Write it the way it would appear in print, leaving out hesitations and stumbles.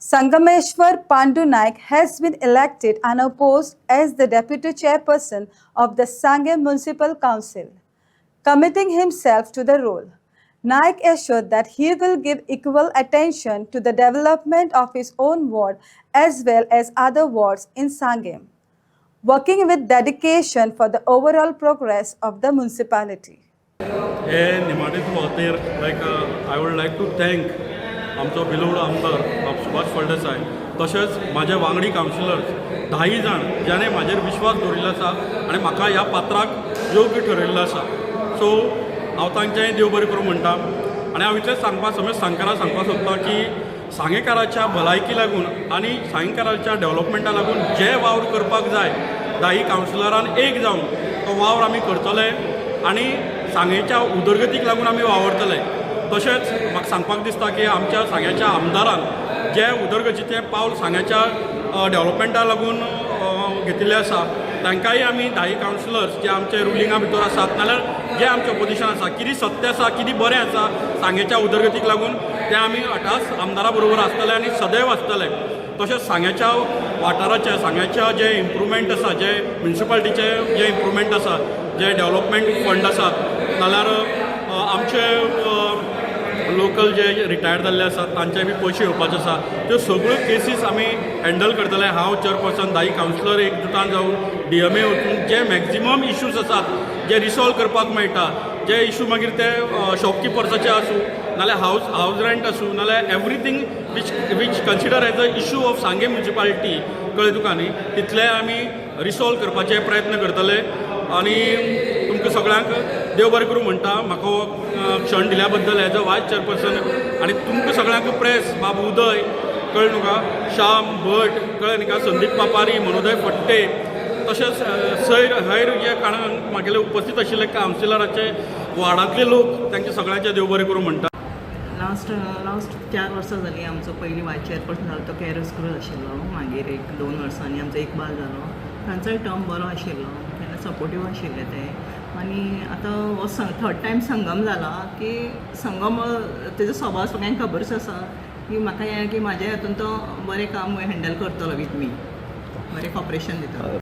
Sangameshwar Pandu Naik has been elected unopposed as the deputy chairperson of the Sangam Municipal Council. Committing himself to the role, Naik assured that he will give equal attention to the development of his own ward as well as other wards in Sangam, working with dedication for the overall progress of the municipality. I would like to thank आमचो बिलोवड आमदार सुभाष फळदेसाय तशेंच माझे वांगडी councillors 10 जाण ज्याने म्हाजेर विश्वास दवरिल्लो आसा आनी म्हाका ह्या पात्राक योग्य ठरयल्लो आसा. सो हांव तांचेंय देव बरें करूं म्हणटा. आनी हांव इतलेंच सांगपाक सांगकारांक सांगपाक सोदतां की सांगेकाराच्या भलायकी लागून आनी सांगेकाराच्या डेव्हलपमेंटा लागून जे वावर करपाक जाय 10 कावन्सिलरान एक जावन तो वावर आमी करतले आनी सांगेच्या उदरगतीक लागून आमी वावरतले. तशेंच म्हाका सांगपाक दिसता की आमच्या सांग्याच्या आमदारान जे उदरगतीचें पावल सांग्याच्या डेव्हलपमेंटा लागून घेतिल्लें आसा तांकांय आमी 10 कावन्सिलर्स जे आमचे रुलिंगा भितर आसात नाल्यार जे आमचे ओपोजिशन आसा कितें सत्य आसा कितें बरें आसा सांग्याच्या उदरगतीक लागून ते आमी अटास आमदारा बरोबर आसतले आनी सदैव आसतले. तशेंच सांग्याच्या वाठाराचे सांग्याच्या जे इम्प्रुवमेंट आसा जे म्युनिसिपालिटीचे जे इम्प्रुवमेंट आसा जे डेव्हलपमेंट फंड आसात नाल्यार आमचे लोकल जे रिटायर्ड जाल्ले आसात तांचे बी पयशे येवपाचे आसा त्यो सगळ्यो केसीस आमी हँडल करतले. हांव चेअरपर्सन 10 कावन्सिलर एकजुटान जावन DMA वचून जे मॅक्झिमम इश्यूज आसात जे रिसॉल्व करपाक मेळटा जे इश्यू मागीर ते शॉपकिपर्साचे आसूं नाल्यार हावज रेंट आसूं नाल्यार everything which consider as a issue of सांगे म्युनिसिपालिटी कळ्ळें तुका न्ही तितले आमी रिसॉल्व करपाचे प्रयत्न करतले. आनी तुमकां सगळ्यांक देव बरें करूं म्हणटा. म्हाका हो क्षण दिल्या बद्दल एज अ वायस चेअरपर्सन आनी तुमकां सगळ्यांक प्रेस बाबू उदय कळ्ळें तुका श्याम भट कळ्ळें न्ही का संदीप पापारी मनोदय फट्टे तशेंच हेर जे काणांक म्हागेले उपस्थित आशिल्ले कावन्सिलराचे वार्डांतले लोक तांचे सगळ्यांचे देव बरें करूं म्हणटा. लास्ट 4 वर्सां जालीं आमचो पयलीं वायस चेअरपर्सन जालो तो केरस क्रूज आशिल्लो. मागीर एक 2 वर्सांनी आमचो इकबाल जालो. तांचोय टर्म बरो आशिल्लो तेन्ना सपोर्टीव आशिल्ले ते. आनी आतां हो 3rd टायम संगम जाला की संगम तेजो स्वभाव सगळ्यांक खबरच आसा की म्हाका हें की म्हाज्या हातून तो बरें काम हँडल करतलो वीथ मी बरें कॉपरेशन दिता.